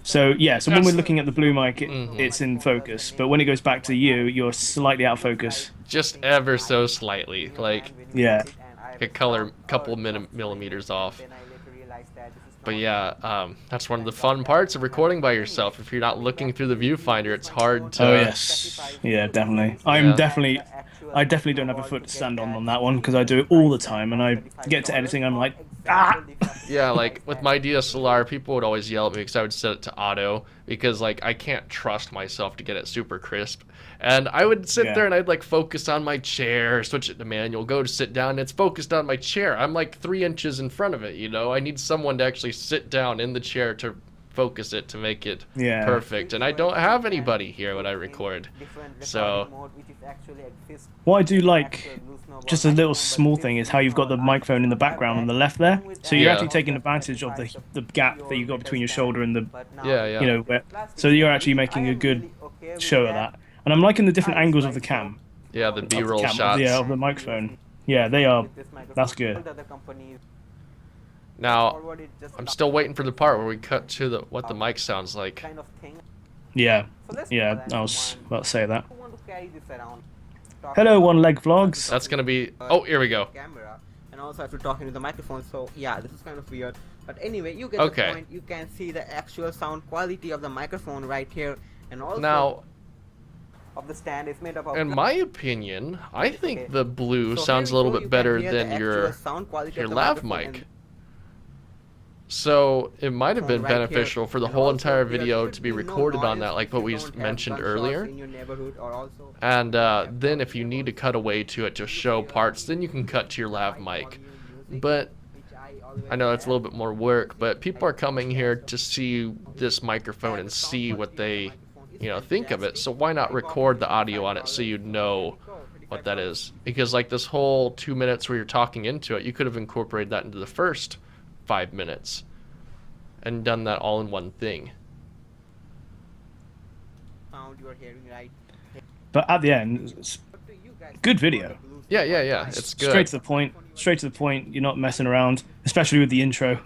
So yeah, so when we're looking at the blue mic, it's in focus. But when it goes back to you, you're slightly out of focus. Just ever so slightly, like Yeah. a couple millimeters off. But yeah, that's one of the fun parts of recording by yourself. If you're not looking through the viewfinder, it's hard to. Oh yes. Yeah, definitely. I definitely don't have a foot to stand on that one because I do it all the time, and I get to editing, I'm like, ah. Yeah, like with my DSLR, people would always yell at me because I would set it to auto because like I can't trust myself to get it super crisp. And I would sit Yeah. there and I'd like focus on my chair, switch it to manual, go to sit down, and it's focused on my chair. I'm like 3 inches in front of it, I need someone to actually sit down in the chair to focus it to make it Yeah. perfect. And I don't have anybody here when I record. So What I do like, just a little small thing, is how you've got the microphone in the background on the left there. So you're Yeah. actually taking advantage of the gap that you've got between your shoulder and the, yeah. so you're actually making a good show of that. And I'm liking the different angles of the cam. Yeah, the Of the B-roll cam, shots. Yeah, of the microphone. Yeah, they are. That's good. Now, I'm still waiting for the part where we cut to what the mic sounds like. Kind of thing. Yeah. So let's Yeah, go then. I was about to say that. Who want to carry this around? Hello, One Leg Vlogs. That's gonna be. Oh, here we go. Camera, and also have to talk into the microphone. So yeah, this is kind of weird. But anyway, you get Okay. the point. You can see the actual sound quality of the microphone right here, and also Now, of the stand is made up of. in my opinion, I think the blue So sounds a here little we go, bit you can better hear the than actual your sound quality your of the lav microphone, mic. and So it might have been right here. beneficial for the And whole also, entire there video should to be no recorded on noise that, like if what you we don't have mentioned gunshots earlier. in your neighborhood, or also And then if you need to cut away to it to show parts, then you can cut to your lav mic. But I know it's a little bit more work, but people are coming here to see this microphone and see what they, think of it. So why not record the audio on it so you know what that is? Because like this whole 2 minutes where you're talking into it, you could have incorporated that into the first 5 minutes. and done that all in one thing. Found your hearing right. But at the end, it's Up to you guys. good video. Yeah, it's good. Straight to the point. Straight to the point. You're not messing around, especially with the intro.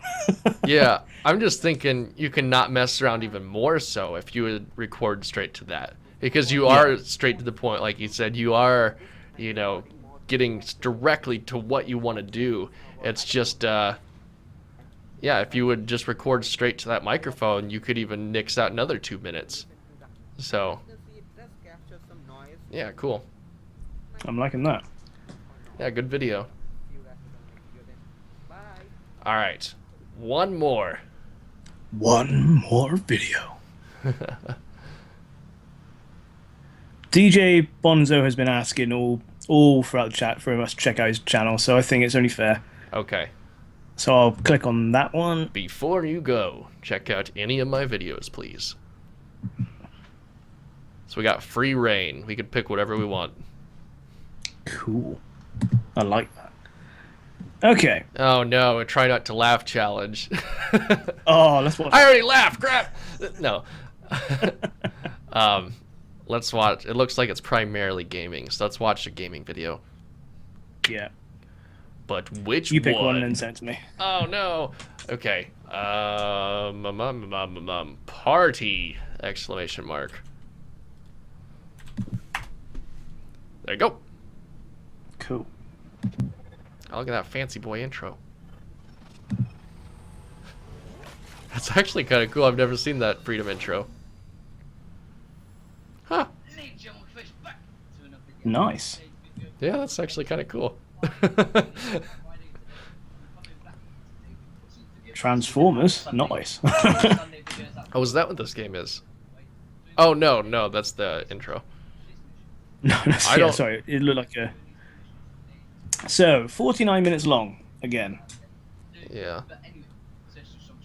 Yeah, I'm just thinking you can not mess around even more so if you would record straight to that. Because you are straight to the point, like you said. You are, you know, getting directly to what you want to do. It's just, yeah, if you would just record straight to that microphone, you could even nix out another 2 minutes. So, It does capture some noise. yeah, cool. I'm liking that. Yeah, good video. You guys will make video then. Bye. All right, one more. One more video. DJ Bonzo has been asking all throughout the chat for us to check out his channel, so I think it's only fair. Okay. So I'll click on that one. Before you go, check out any of my videos, please. So we got free reign. We could pick whatever we want. Cool. I like that. Okay. Oh no, a try not to laugh challenge. Oh, let's watch. I already laughed, crap! No. Let's watch. It looks like it's primarily gaming, so let's watch a gaming video. Yeah. But which You pick one and send it to me. Oh no. Okay. Party! Exclamation mark. There you go. Cool. Oh, look at that fancy boy intro. That's actually kind of cool. I've never seen that Freedom intro. Huh. Nice. Yeah, that's actually kind of cool. Transformers. Nice. Oh, is that what this game is? Oh, no, that's the intro. No, I don't- sorry. It looked like a. So, 49 minutes long again. Yeah.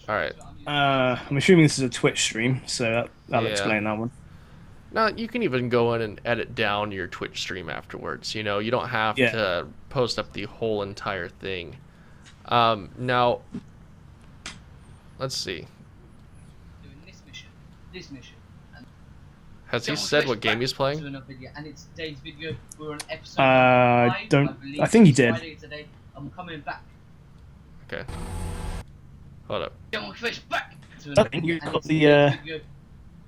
Alright. I'm assuming this is a Twitch stream, so that'll Yeah. explain that one. Now, you can even go in and edit down your Twitch stream afterwards. You know, you don't have Yeah. to post up the whole entire thing. Now, let's see. This mission. Has he said what game he's playing? And it's today's video. We're on episode number 5, don't- believe I think he it's did. Friday today. I'm coming back. Okay. Hold up. Back to I another think video, you've and got it's the, today's video.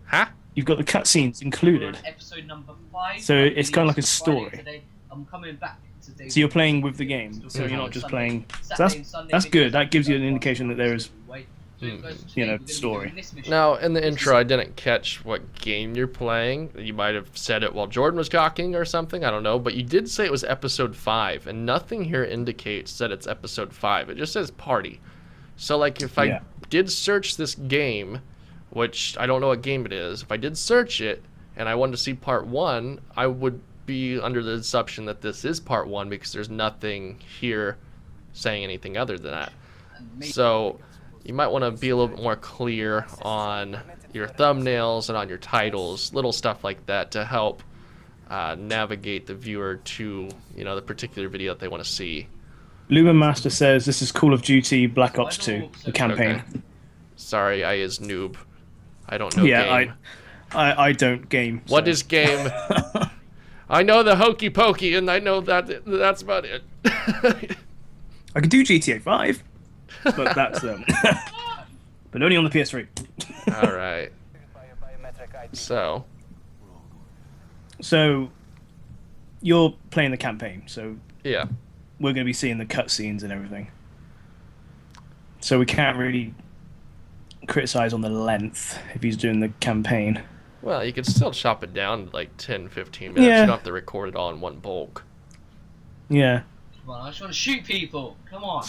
Huh? You've got the cutscenes We're included. on episode number 5. So I it's kinda believe like a it's Friday story. today. I'm coming back today. So you're playing with the game, so you're not just playing. So that's good. That gives you an indication that there is, you know, story. Now, in the intro, I didn't catch what game you're playing. You might have said it while Jordan was talking or something. I don't know. But you did say it was episode 5, and nothing here indicates that it's episode 5. It just says party. So, like, if I Yeah. did search this game, which I don't know what game it is, if I did search it and I wanted to see part 1, I would be under the assumption that this is part 1 because there's nothing here saying anything other than that. So you might want to be a little bit more clear on your thumbnails and on your titles, little stuff like that to help navigate the viewer to, you know, the particular video that they want to see. Lumen Master says this is Call of Duty Black Ops 2, the campaign. Okay. Sorry, I is noob. I don't know Yeah, game. I don't game. What so. is game? I know the hokey pokey, and I know that's about it. I could do GTA 5, but that's but only on the PS3. All right. So, So you're playing the campaign, so yeah. we're going to be seeing the cutscenes and everything. So we can't really criticize on the length if he's doing the campaign. Well, you could still chop it down to like 10, 15 minutes. Yeah. You don't have to record it all in one bulk. Yeah. Come on, I just want to shoot people. Come on.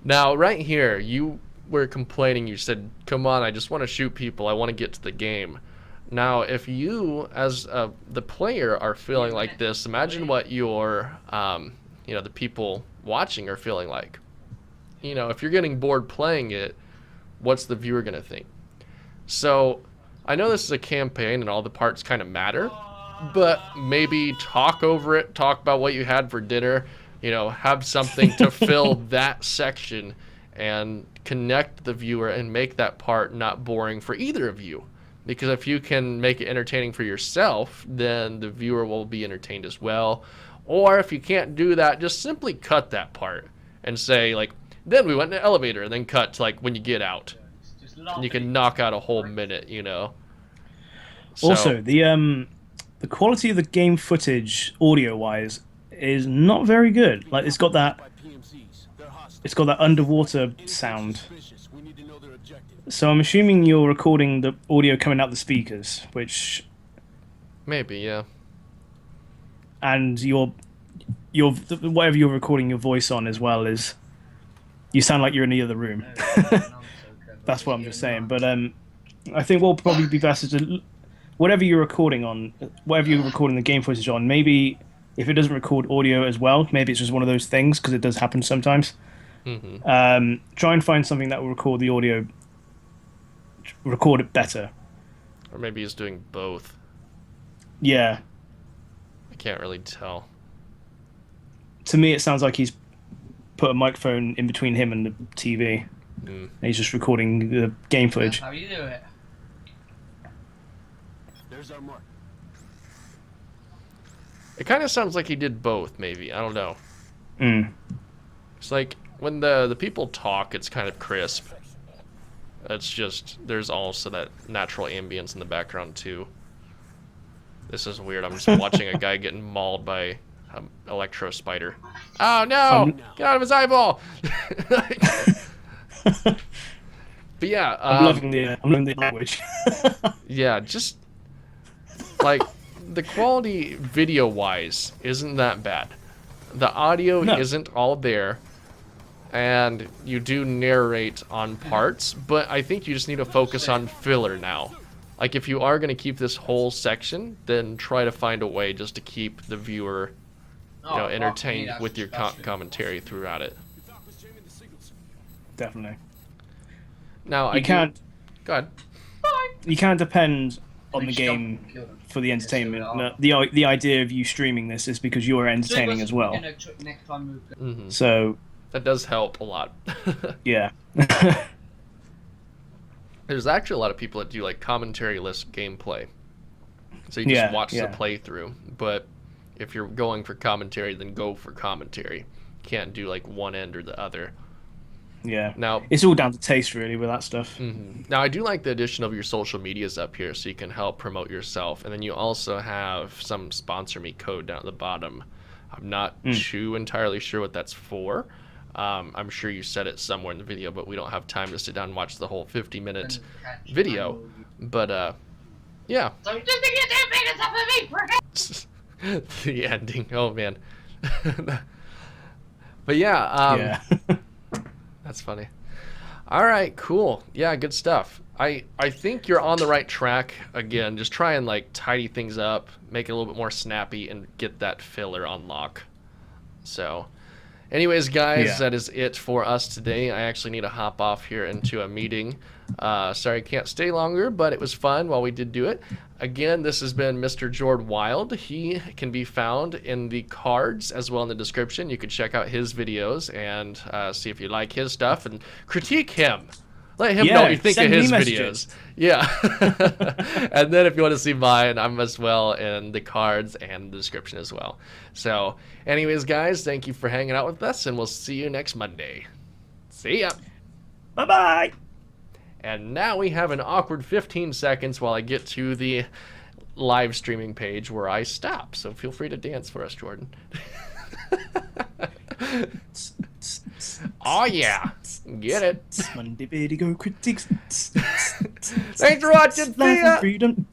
Now, right here, you were complaining. You said, come on, I just want to shoot people. I want to get to the game. Now, if you, as the player, are feeling like this, imagine what your, you know, the people watching are feeling like. You know, if you're getting bored playing it, what's the viewer going to think? So, I know this is a campaign and all the parts kind of matter, but maybe talk over it, talk about what you had for dinner, you know, have something to fill that section, and connect the viewer and make that part not boring for either of you. Because if you can make it entertaining for yourself, then the viewer will be entertained as well. Or if you can't do that, just simply cut that part and say, like, then we went in the elevator, and then cut to, like, when you get out. And you can knock out a whole minute, you know. So, Also, the quality of the game footage, audio-wise, is not very good. Like, it's got that underwater sound. So I'm assuming you're recording the audio coming out the speakers, which, maybe, yeah. and whatever you're recording your voice on as well is, you sound like you're in the other room. That's what I'm just saying. But I think what'll probably be best is to, whatever you're recording the game footage on, maybe if it doesn't record audio as well, maybe it's just one of those things, because it does happen sometimes. Try and find something that will record the audio, record it better. Or maybe he's doing both. Yeah. I can't really tell. To me, it sounds like he's put a microphone in between him and the TV. And he's just recording the game footage. That's how you do it. There's our mark. It kind of sounds like he did both, maybe. I don't know. It's like when the people talk, it's kind of crisp. It's just, there's also that natural ambience in the background, too. This is weird. I'm just watching a guy getting mauled by an electro spider. Oh, no! Get out of his eyeball! But yeah, I'm loving the language. yeah, just like the quality video-wise isn't that bad. The audio isn't all there, and you do narrate on parts, but I think you just need to focus on filler now. Like, if you are going to keep this whole section, then try to find a way just to keep the viewer, entertained with your commentary throughout it. Definitely. Now, you can't. Go ahead. You can't depend on the game for the entertainment. The idea of you streaming this is because you're entertaining as well. So that does help a lot. Yeah. There's actually a lot of people that do like commentary-less gameplay. So you just watch the playthrough. But if you're going for commentary, then go for commentary. Can't do like one end or the other. Yeah. Now it's all down to taste, really, with that stuff. Now I do like the addition of your social medias up here, so you can help promote yourself, and then you also have some sponsor me code down at the bottom. I'm not too entirely sure what that's for. I'm sure you said it somewhere in the video, but we don't have time to sit down and watch the whole 50-minute video. But yeah. So just think you're too big enough for me, the ending. Oh man. But yeah. That's funny. All right, cool. Yeah, good stuff. I think you're on the right track. Again, just try and like tidy things up, make it a little bit more snappy, and get that filler on lock. So, anyways, guys, that is it for us today. I actually need to hop off here into a meeting. Sorry I can't stay longer, but it was fun while we did do it. Again, this has been Mr. Jord Wild. He can be found in the cards as well in the description. You can check out his videos and see if you like his stuff and critique him. Let him know what you think of his videos. Yeah. And then if you want to see mine, I'm as well in the cards and the description as well. So anyways, guys, thank you for hanging out with us, and we'll see you next Monday. See ya. Bye-bye. And now we have an awkward 15 seconds while I get to the live streaming page where I stop. So feel free to dance for us, Jordan. Oh, yeah. Get it. Monday video critiques. Thanks for watching. See ya. Freedom.